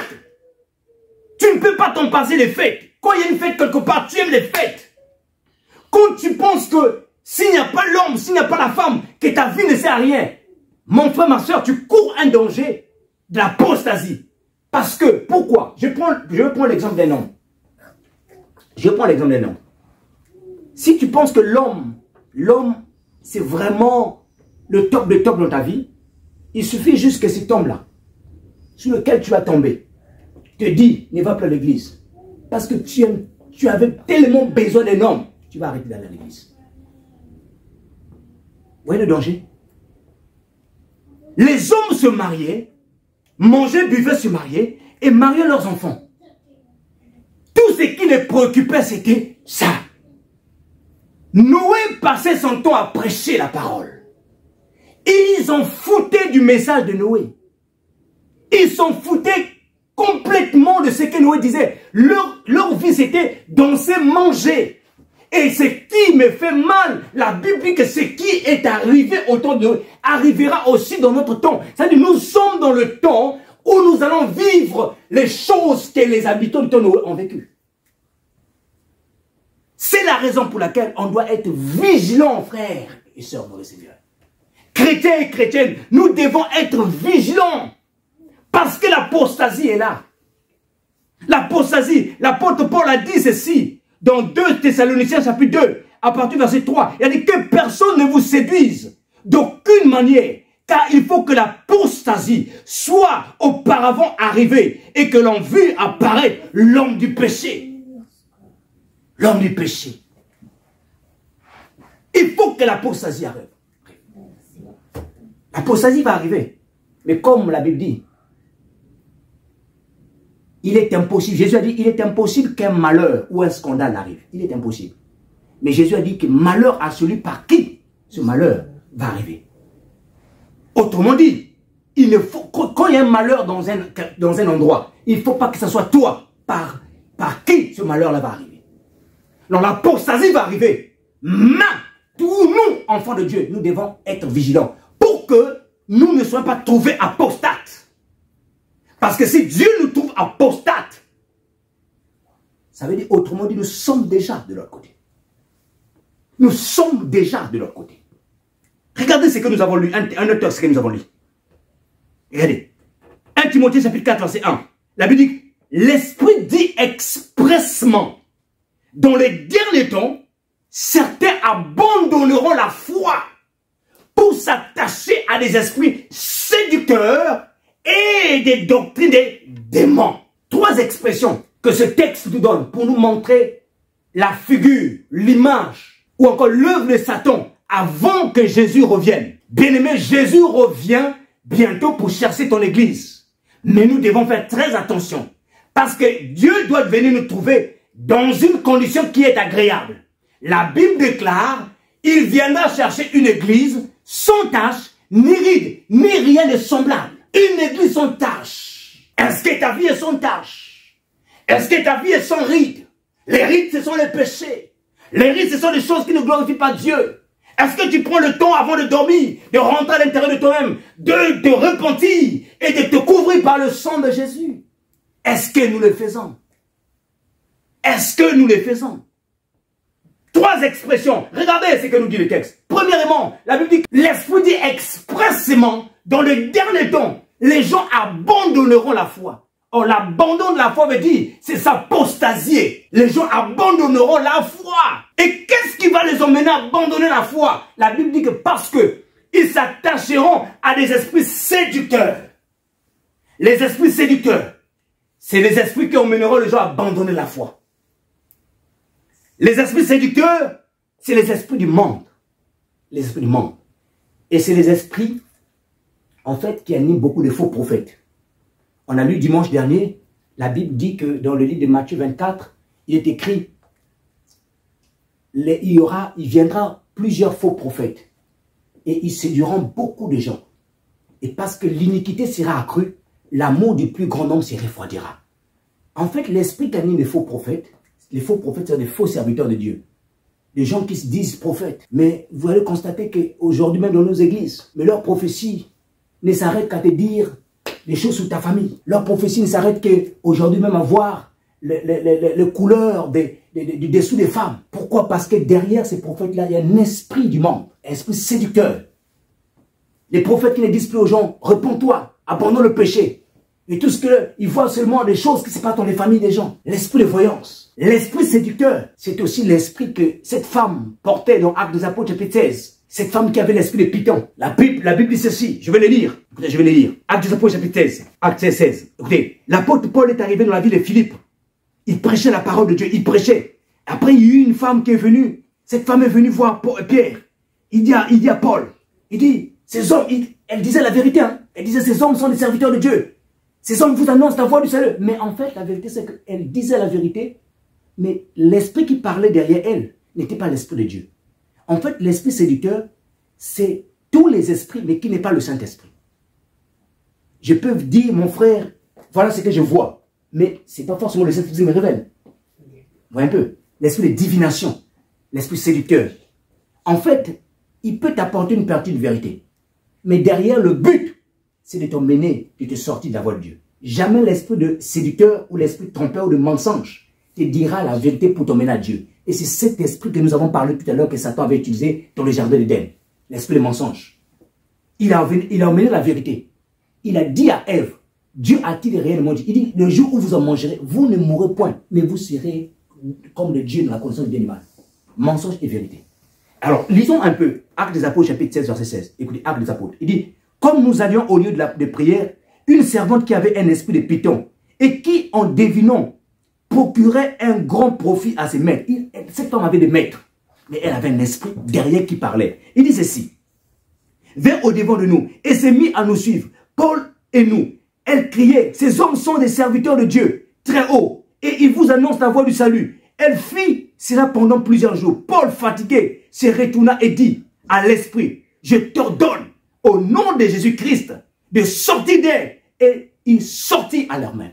tu ne peux pas t'en passer des fêtes. Quand il y a une fête quelque part, tu aimes les fêtes. Quand tu penses que s'il n'y a pas l'homme, s'il n'y a pas la femme, que ta vie ne sert à rien, mon frère, ma soeur, tu cours un danger de l'apostasie. Parce que, pourquoi? Je vais prendre l'exemple d'un homme. Si tu penses que l'homme, c'est vraiment le top de top dans ta vie, il suffit juste que cet homme-là, sur lequel tu vas tomber, te dit, ne va plus à l'église. Parce que tu avais tellement besoin d'un homme, tu vas arrêter d'aller à l'église. Vous voyez le danger? Les hommes se mariaient, mangeaient, buvaient, se mariaient et mariaient leurs enfants. Tout ce qui les préoccupait, c'était ça. Noé passait son temps à prêcher la parole. Ils s'en foutaient du message de Noé. Ils s'en foutaient complètement de ce que Noé disait. Leur vie, c'était danser, manger. Et ce qui me fait mal, la Bible dit que ce qui est arrivé au temps de Noé arrivera aussi dans notre temps. C'est-à-dire nous sommes dans le temps où nous allons vivre les choses que les habitants du temps de Noé ont vécues. C'est la raison pour laquelle on doit être vigilant, frères et sœurs dans le Seigneur. Chrétiens et chrétiennes, nous devons être vigilants. Parce que l'apostasie est là. L'apostasie, l'apôtre Paul a dit ceci dans 2 Thessaloniciens chapitre 2, à partir du verset 3. Il a dit que personne ne vous séduise d'aucune manière, car il faut que l'apostasie soit auparavant arrivée et que l'on vue apparaître l'homme du péché. L'homme du péché. Il faut que l'apostasie arrive. L'apostasie va arriver. Mais comme la Bible dit, il est impossible. Jésus a dit, il est impossible qu'un malheur ou un scandale arrive. Il est impossible. Mais Jésus a dit que malheur à celui par qui ce malheur va arriver. Autrement dit, il ne faut, quand il y a un malheur dans un endroit, il ne faut pas que ce soit toi par qui ce malheur-là va arriver. Alors l'apostasie va arriver. Mais tous nous, enfants de Dieu, nous devons être vigilants pour que nous ne soyons pas trouvés apostates. Parce que si Dieu nous trouve apostates, ça veut dire, autrement dit, nous sommes déjà de l'autre côté. Nous sommes déjà de l'autre côté. Regardez ce que nous avons lu, un auteur, ce que nous avons lu. Regardez. 1 Timothée chapitre 4, verset 1. La Bible dit, l'Esprit dit expressement, dans les derniers temps, certains abandonneront la foi pour s'attacher à des esprits séducteurs et des doctrines des démons. 3 expressions que ce texte nous donne pour nous montrer la figure, l'image ou encore l'œuvre de Satan avant que Jésus revienne. Bien-aimé, Jésus revient bientôt pour chercher ton église. Mais nous devons faire très attention parce que Dieu doit venir nous trouver dans une condition qui est agréable. La Bible déclare, il viendra chercher une église sans tache, ni ride, ni rien de semblable. Une église sans tache. Est-ce que ta vie est sans tache? Est-ce que ta vie est sans ride? Les rides, ce sont les péchés. Les rides, ce sont des choses qui ne glorifient pas Dieu. Est-ce que tu prends le temps avant de dormir, de rentrer à l'intérieur de toi-même, de te repentir et de te couvrir par le sang de Jésus? Est-ce que nous le faisons? Est-ce que nous le faisons? 3 expressions. Regardez ce que nous dit le texte. Premièrement, la Bible dit que l'Esprit dit expressément, dans le dernier temps, les gens abandonneront la foi. Or, l'abandon de la foi veut dire, c'est s'apostasier. Les gens abandonneront la foi. Et qu'est-ce qui va les emmener à abandonner la foi? La Bible dit que parce que ils s'attacheront à des esprits séducteurs. Les esprits séducteurs, c'est les esprits qui emmèneront les gens à abandonner la foi. Les esprits séducteurs, c'est les esprits du monde. Les esprits du monde. Et c'est les esprits, en fait, qui animent beaucoup de faux prophètes. On a lu dimanche dernier, la Bible dit que dans le livre de Matthieu 24, il est écrit, il viendra plusieurs faux prophètes et ils séduiront beaucoup de gens. Et parce que l'iniquité sera accrue, l'amour du plus grand nombre se refroidira. En fait, l'esprit qui anime les faux prophètes sont des faux serviteurs de Dieu. Des gens qui se disent prophètes. Mais vous allez constater qu'aujourd'hui même dans nos églises, mais leur prophétie ne s'arrête qu'à te dire des choses sur ta famille. Leur prophétie ne s'arrête qu'aujourd'hui même à voir les couleurs du dessous des femmes. Pourquoi? Parce que derrière ces prophètes-là, il y a un esprit du monde, un esprit séducteur. Les prophètes qui ne disent plus aux gens, réponds-toi, abandonne le péché. Et tout ce qu'ils voient seulement des choses qui se passent dans les familles des gens. L'esprit de voyance. L'esprit séducteur, c'est aussi l'esprit que cette femme portait dans Actes des Apôtres chapitre 16. Cette femme qui avait l'esprit de Python. La Bible dit ceci, je vais le lire. Écoutez, je vais le lire. Actes des Apôtres chapitre 16. Actes 16. Écoutez, l'apôtre Paul est arrivé dans la ville de Philippe. Il prêchait la parole de Dieu, il prêchait. Après, il y a eu une femme qui est venue. Cette femme est venue voir Pierre. Il dit à Paul, il dit, ces hommes, elle disait la vérité. Hein. Elle disait, ces hommes sont des serviteurs de Dieu. Ces hommes vous annoncent la voie du salut. Mais en fait, la vérité, c'est qu'elle disait la vérité, mais l'esprit qui parlait derrière elle n'était pas l'esprit de Dieu. En fait, l'esprit séducteur, c'est tous les esprits, mais qui n'est pas le Saint-Esprit. Je peux dire, mon frère, voilà ce que je vois. Mais ce n'est pas forcément le Saint-Esprit qui me révèle. Vous voyez un peu? L'esprit de divination, l'esprit séducteur. En fait, il peut t'apporter une partie de vérité. Mais derrière, le but, c'est de t'emmener, de te sortir de la voie de Dieu. Jamais l'esprit de séducteur ou l'esprit de trompeur ou de mensonge te dira la vérité pour t'emmener à Dieu. Et c'est cet esprit que nous avons parlé tout à l'heure que Satan avait utilisé dans le jardin d'Éden. L'esprit de mensonge. Il a emmené la vérité. Il a dit à Ève, Dieu a-t-il réellement dit? Il dit, le jour où vous en mangerez, vous ne mourrez point, mais vous serez comme le Dieu dans la connaissance du bien et du mal. Mensonge et vérité. Alors, lisons un peu Actes des Apôtres, chapitre 16, verset 16. Écoutez, Actes des Apôtres. Il dit, comme nous allions au lieu de prière, une servante qui avait un esprit de Python et qui, en devinant, procurait un grand profit à ses maîtres. Cette femme avait des maîtres, mais elle avait un esprit derrière qui parlait. Il dit ceci, vint au devant de nous et s'est mis à nous suivre. Paul et nous, elle criait, ces hommes sont des serviteurs de Dieu très haut et il vous annonce la voie du salut. Elle fit cela pendant plusieurs jours. Paul, fatigué, se retourna et dit à l'esprit, je t'ordonne au nom de Jésus-Christ de sortir d'elle. Et il sortit à leur main.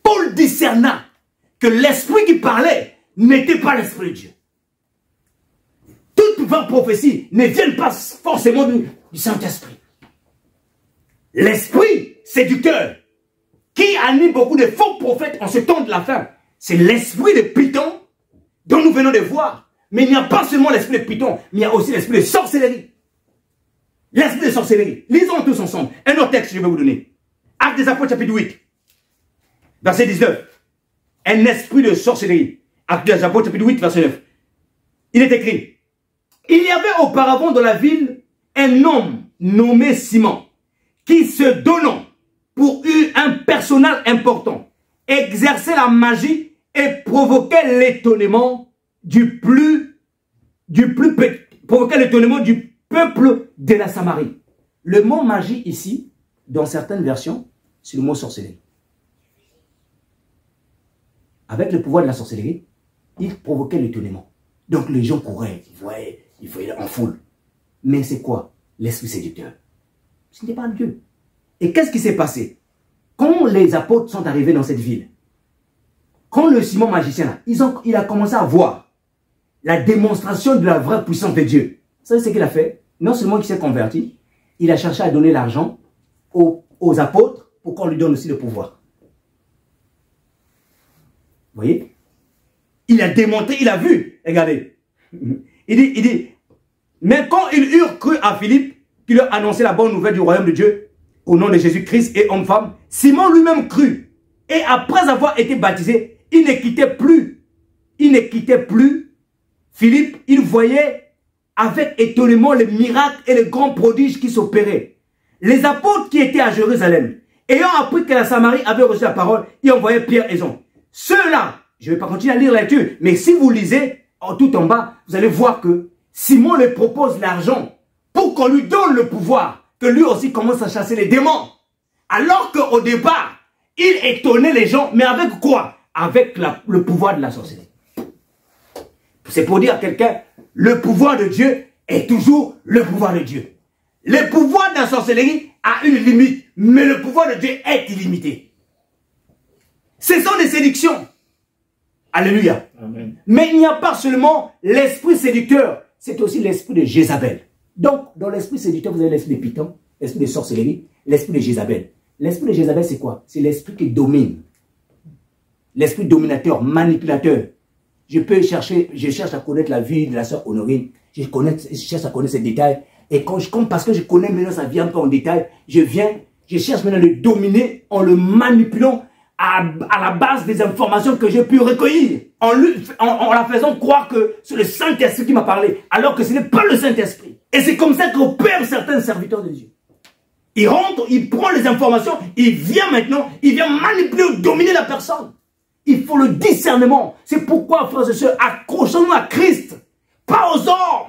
Paul discerna que l'esprit qui parlait n'était pas l'esprit de Dieu. Toutes vos prophéties ne viennent pas forcément du Saint-Esprit. L'esprit séducteur qui anime beaucoup de faux prophètes en ce temps de la fin, c'est l'esprit de Python dont nous venons de voir. Mais il n'y a pas seulement l'esprit de Python, mais il y a aussi l'esprit de sorcellerie. L'esprit de sorcellerie. Lisons tous ensemble. Un autre texte que je vais vous donner. Actes des Apôtres chapitre 8. Verset 19. Un esprit de sorcellerie. Actes des Apôtres chapitre 8 verset 9. Il est écrit. Il y avait auparavant dans la ville un homme nommé Simon qui se donnant pour un personnage important exerçait la magie et provoquait l'étonnement du peuple de la Samarie. Le mot magie ici, dans certaines versions, c'est le mot sorcellerie. Avec le pouvoir de la sorcellerie, il provoquait l'étonnement. Donc les gens couraient, ils voyaient en foule. Mais c'est quoi? L'esprit séducteur. Ce n'était pas Dieu. Et qu'est-ce qui s'est passé? Quand les apôtres sont arrivés dans cette ville, quand le Simon magicien, il a commencé à voir la démonstration de la vraie puissance de Dieu. Vous savez ce qu'il a fait? Non seulement il s'est converti, il a cherché à donner l'argent aux apôtres pour qu'on lui donne aussi le pouvoir. Vous voyez? Il a démontré, il a vu. Regardez. Il dit, mais quand ils eurent cru à Philippe, qui leur annonçait la bonne nouvelle du royaume de Dieu, au nom de Jésus-Christ et homme-femme, Simon lui-même crut. Et après avoir été baptisé, il ne quittait plus. Il ne quittait plus Philippe. Il voyait avec étonnement les miracles et les grands prodiges qui s'opéraient. Les apôtres qui étaient à Jérusalem, ayant appris que la Samarie avait reçu la parole, y envoyaient Pierre et Jean. Ceux-là, je ne vais pas continuer à lire la lecture, mais si vous lisez tout en bas, vous allez voir que Simon lui propose l'argent pour qu'on lui donne le pouvoir, que lui aussi commence à chasser les démons. Alors qu'au départ, il étonnait les gens, mais avec quoi? Avec le pouvoir de la sorcellerie. C'est pour dire à quelqu'un, le pouvoir de Dieu est toujours le pouvoir de Dieu. Le pouvoir de la sorcellerie a une limite, mais le pouvoir de Dieu est illimité. Ce sont des séductions. Alléluia. Amen. Mais il n'y a pas seulement l'esprit séducteur, c'est aussi l'esprit de Jézabel. Donc, dans l'esprit séducteur, vous avez l'esprit de Python, l'esprit de sorcellerie, l'esprit de Jézabel. L'esprit de Jézabel, c'est quoi? C'est l'esprit qui domine. L'esprit dominateur, manipulateur. Je cherche à connaître la vie de la sœur Honorine. Je cherche à connaître ses détails. Et parce que je connais maintenant sa vie un peu en détail, je cherche maintenant à le dominer en le manipulant à la base des informations que j'ai pu recueillir. En la faisant croire que c'est le Saint-Esprit qui m'a parlé, alors que ce n'est pas le Saint-Esprit. Et c'est comme ça qu'opèrent certains serviteurs de Dieu. Il rentre, il prend les informations, il vient manipuler ou dominer la personne. Il faut le discernement. C'est pourquoi, frères et sœurs, accrochons-nous à Christ. Pas aux hommes.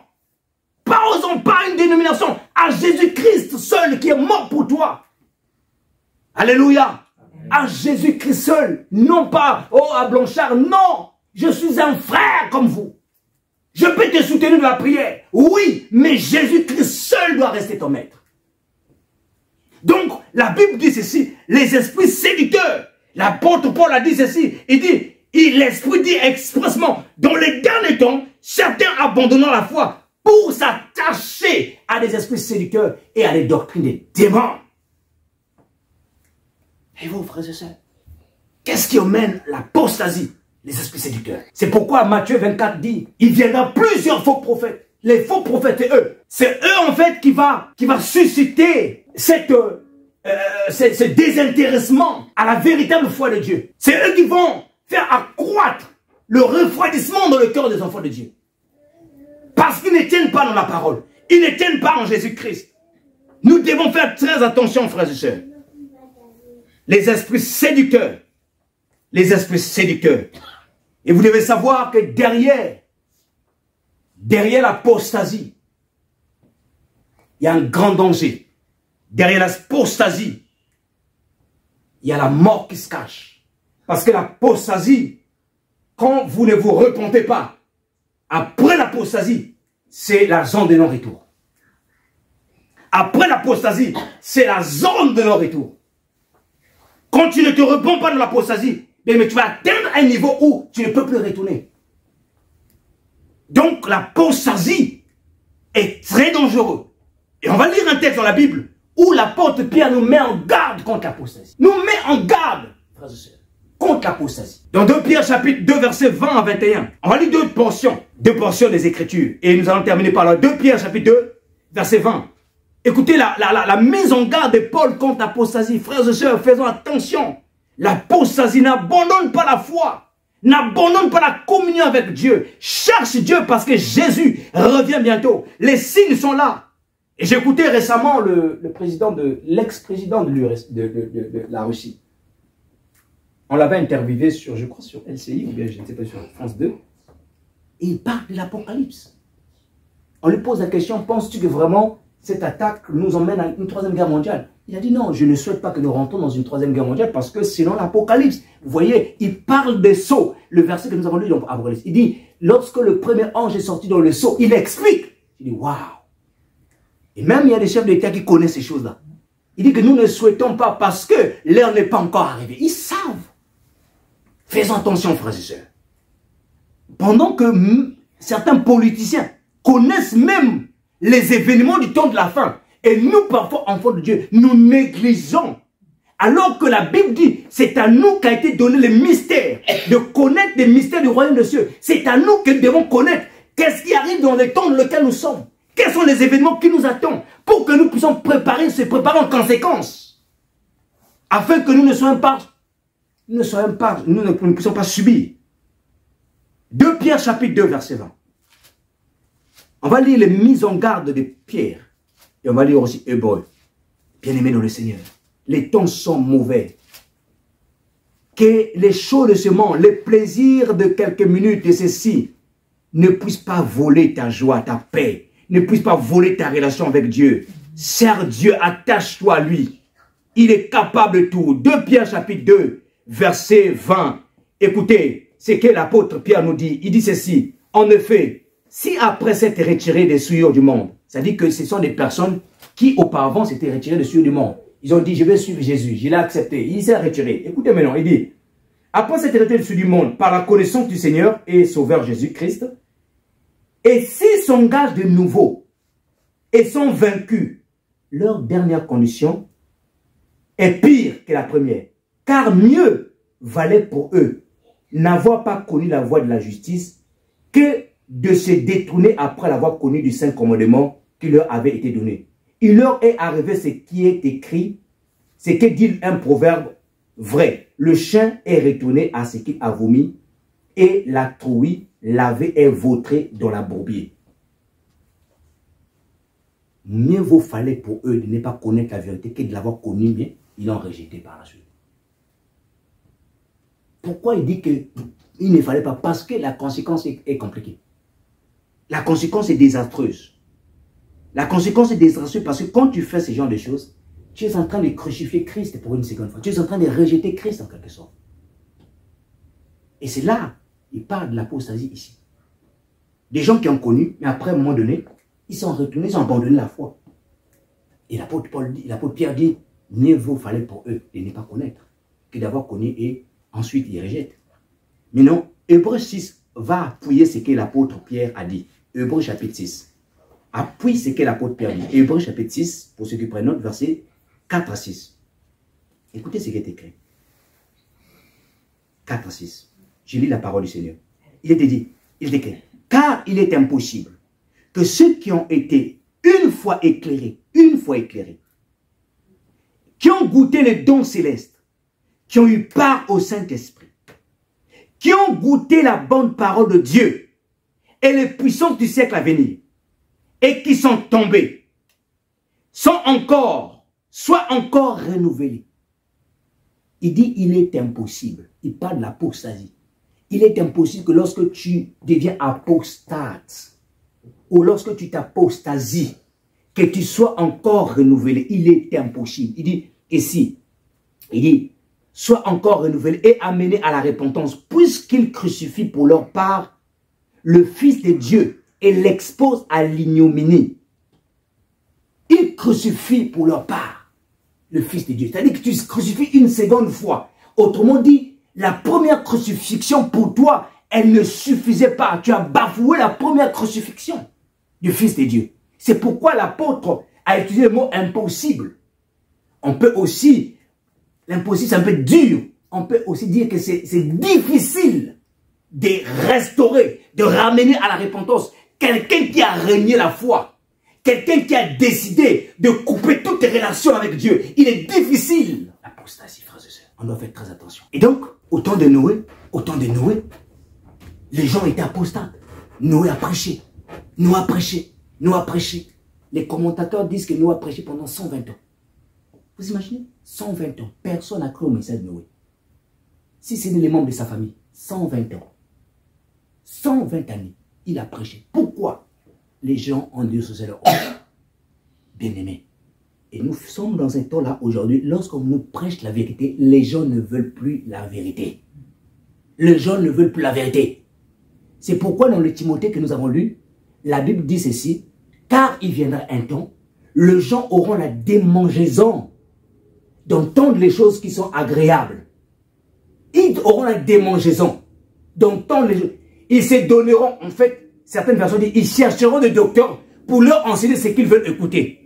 Pas aux hommes, pas à une dénomination. À Jésus-Christ seul qui est mort pour toi. Alléluia. À Jésus-Christ seul. Non pas, à Blanchard. Non. Je suis un frère comme vous. Je peux te soutenir dans la prière. Oui, mais Jésus-Christ seul doit rester ton maître. Donc, la Bible dit ceci. Les esprits séducteurs. L'apôtre Paul a dit ceci, il dit, l'Esprit dit expressement, dans les derniers temps, certains abandonnant la foi pour s'attacher à des esprits séducteurs et à des doctrines des démons. Et vous, frères et sœurs, qu'est-ce qui emmène l'apostasie? Les esprits séducteurs. C'est pourquoi Matthieu 24 dit, il viendra plusieurs faux prophètes. Les faux prophètes, c'est eux en fait qui va susciter ce désintéressement à la véritable foi de Dieu. C'est eux qui vont faire accroître le refroidissement dans le cœur des enfants de Dieu. Parce qu'ils ne tiennent pas dans la parole. Ils ne tiennent pas en Jésus-Christ. Nous devons faire très attention, frères et sœurs. Les esprits séducteurs. Les esprits séducteurs. Et vous devez savoir que derrière l'apostasie, il y a un grand danger. Derrière l'apostasie, il y a la mort qui se cache. Parce que l'apostasie, quand vous ne vous repentez pas, après l'apostasie, c'est la zone de non-retour. Après l'apostasie, c'est la zone de non-retour. Quand tu ne te repens pas de l'apostasie, mais tu vas atteindre un niveau où tu ne peux plus retourner. Donc l'apostasie est très dangereux. Et on va lire un texte dans la Bible où l'apôtre Pierre nous met en garde contre l'apostasie. Nous met en garde, frères et sœurs, contre l'apostasie. Dans 2 Pierre chapitre 2 versets 20 à 21, on va lire deux portions des Écritures. Et nous allons terminer par là. 2 Pierre chapitre 2 verset 20. Écoutez la mise en garde de Paul contre l'apostasie. Frères et sœurs, faisons attention. L'apostasie n'abandonne pas la foi. N'abandonne pas la communion avec Dieu. Cherche Dieu parce que Jésus revient bientôt. Les signes sont là. Et j'ai écouté récemment l'ex-président de la Russie. On l'avait interviewé sur, je crois, sur LCI ou bien je ne sais pas, sur France 2. Et il parle de l'Apocalypse. On lui pose la question, penses-tu que vraiment cette attaque nous emmène à une troisième guerre mondiale? Il a dit non, je ne souhaite pas que nous rentrons dans une troisième guerre mondiale parce que sinon l'Apocalypse, vous voyez, il parle des sceaux. Le verset que nous avons lu dans l'Apocalypse, il dit, lorsque le premier ange est sorti dans le sceau, il explique. Il dit, waouh. Et même il y a des chefs d'État qui connaissent ces choses-là. Il dit que nous ne souhaitons pas parce que l'heure n'est pas encore arrivée. Ils savent. Faisons attention, frères et sœurs. Pendant que certains politiciens connaissent même les événements du temps de la fin, et nous, parfois, enfants de Dieu, nous négligeons. Alors que la Bible dit, c'est à nous qu'a été donné le mystère, de connaître les mystères du royaume des cieux. C'est à nous que nous devons connaître qu'est-ce qui arrive dans le temps dans lequel nous sommes. Quels sont les événements qui nous attendent pour que nous puissions se préparer en conséquence. Afin que nous ne puissions pas subir. 2 Pierre chapitre 2 verset 20. On va lire les mises en garde de Pierre. Et on va lire aussi Hébreu. Bien-aimés dans le Seigneur, les temps sont mauvais. Que les choses de ce monde, les plaisirs de quelques minutes de ceci, ne puissent pas voler ta joie, ta paix. Ne puissent pas voler ta relation avec Dieu. Sers Dieu, attache-toi à lui. Il est capable de tout. 2 Pierre chapitre 2, verset 20. Écoutez, c'est que l'apôtre Pierre nous dit. Il dit ceci. En effet, si après s'être retiré des souillures du monde, c'est-à-dire que ce sont des personnes qui auparavant s'étaient retirées des souillures du monde. Ils ont dit, je vais suivre Jésus. Je l'ai accepté. Il s'est retiré. Écoutez maintenant, il dit, après s'être retiré des souillures du monde, par la connaissance du Seigneur et Sauveur Jésus-Christ, et s'ils s'engagent de nouveau et sont vaincus, leur dernière condition est pire que la première. Car mieux valait pour eux n'avoir pas connu la voie de la justice que de se détourner après l'avoir connu du saint commandement qui leur avait été donné. Il leur est arrivé ce qui est écrit, ce que dit un proverbe vrai. Le chien est retourné à ce qu'il a vomi et la trouille lavée est vautrée dans la bourbier. Mieux vaut fallait pour eux de ne pas connaître la vérité que de l'avoir connue, mais ils l'ont rejeté par la suite. Pourquoi il dit qu'il ne fallait pas? Parce que la conséquence est compliquée. La conséquence est désastreuse. La conséquence est désastreuse parce que quand tu fais ce genre de choses, tu es en train de crucifier Christ pour une seconde fois. Tu es en train de rejeter Christ en quelque sorte. Et c'est là, il parle de l'apostasie ici. Des gens qui ont connu, mais après un moment donné, ils sont retournés, ils ont abandonné la foi. Et l'apôtre Pierre dit, mieux vaut fallait pour eux de ne pas connaître que d'avoir connu et ensuite ils rejettent. Mais non, Hébreu 6 va appuyer ce que l'apôtre Pierre a dit. Hébreu chapitre 6. Appuie ce que l'apôtre Pierre dit. Hébreu chapitre 6, pour ceux qui prennent note, versets 4 à 6. Écoutez ce qui est écrit. 4 à 6. Je lis la parole du Seigneur. Il est dit, il est écrit, car il est impossible que ceux qui ont été une fois éclairés, qui ont goûté les dons célestes, qui ont eu part au Saint-Esprit, qui ont goûté la bonne parole de Dieu et les puissances du siècle à venir, et qui sont tombés, soient encore renouvelés. Il dit, il est impossible. Il parle de l'apostasie. Il est impossible que lorsque tu deviens apostate, ou lorsque tu t'apostasies, que tu sois encore renouvelé. Il est impossible. Il dit, ici, il dit, soit encore renouvelé et amené à la repentance, puisqu'ils crucifient pour leur part le Fils de Dieu et l'exposent à l'ignominie. Ils crucifient pour leur part le Fils de Dieu. C'est-à-dire que tu crucifies une seconde fois. Autrement dit, la première crucifixion pour toi, elle ne suffisait pas. Tu as bafoué la première crucifixion du Fils de Dieu. C'est pourquoi l'apôtre a utilisé le mot impossible. On peut aussi, l'impossible c'est un peu dur, on peut aussi dire que c'est difficile de restaurer, de ramener à la repentance quelqu'un qui a renié la foi, quelqu'un qui a décidé de couper toutes les relations avec Dieu. Il est difficile. L'apostasie, frères et sœurs, on doit faire très attention. Et donc, au temps de Noé, les gens étaient apostates. Noé a prêché, Noé a prêché, Noé a prêché. Les commentateurs disent que Noé a prêché pendant 120 ans. Vous imaginez? 120 ans. Personne n'a cru au message de Noé. Si c'est les membres de sa famille, 120 ans. 120 années, il a prêché. Pourquoi les gens ont dû se leur bien-aimés? Et nous sommes dans un temps là aujourd'hui, lorsqu'on nous prêche la vérité, les gens ne veulent plus la vérité. Les gens ne veulent plus la vérité. C'est pourquoi dans le Timothée que nous avons lu, la Bible dit ceci, car il viendra un temps, les gens auront la démangeaison d'entendre les choses qui sont agréables. Ils auront la démangeaison d'entendre les choses. Ils se donneront, en fait, certaines personnes disent, ils chercheront des docteurs pour leur enseigner ce qu'ils veulent écouter.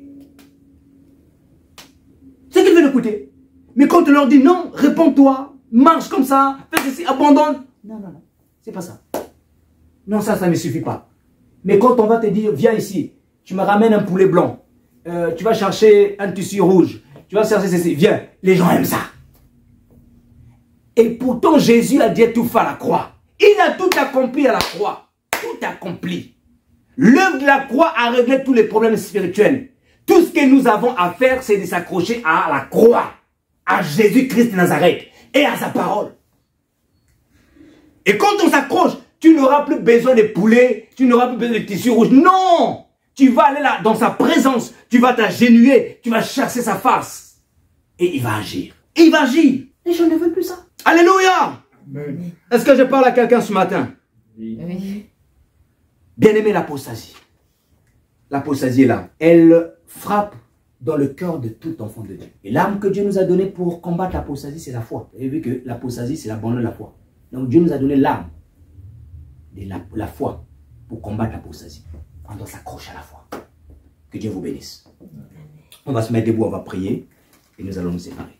Ce qu'ils veulent écouter. Mais quand on leur dit non, réponds-toi, marche comme ça, fais ceci, abandonne. Non, non, non, c'est pas ça. Non, ça ne suffit pas. Mais quand on va te dire, viens ici, tu me ramènes un poulet blanc, tu vas chercher un tissu rouge, tu vas chercher ceci, viens, les gens aiment ça. Et pourtant, Jésus a dit tout fait à la croix. Il a tout accompli à la croix. Tout accompli. L'œuvre de la croix a réglé tous les problèmes spirituels. Tout ce que nous avons à faire, c'est de s'accrocher à la croix, à Jésus-Christ de Nazareth et à sa parole. Et quand on s'accroche, tu n'auras plus besoin de poulet, tu n'auras plus besoin de tissu rouge. Non! Tu vas aller là, dans sa présence, tu vas t'agenouiller, tu vas chasser sa face. Et il va agir. Il va agir. Les gens ne veulent plus ça. Alléluia! Est-ce que je parle à quelqu'un ce matin? Oui. Bien-aimé, l'apostasie. L'apostasie est là. Elle frappe dans le cœur de tout enfant de Dieu. Et l'arme que Dieu nous a donnée pour combattre l'apostasie, c'est la foi. Vous avez vu que l'apostasie, c'est l'abandon de la foi. Donc Dieu nous a donné l'arme de la foi pour combattre l'apostasie. On doit s'accrocher à la foi. Que Dieu vous bénisse. On va se mettre debout, on va prier et nous allons nous séparer.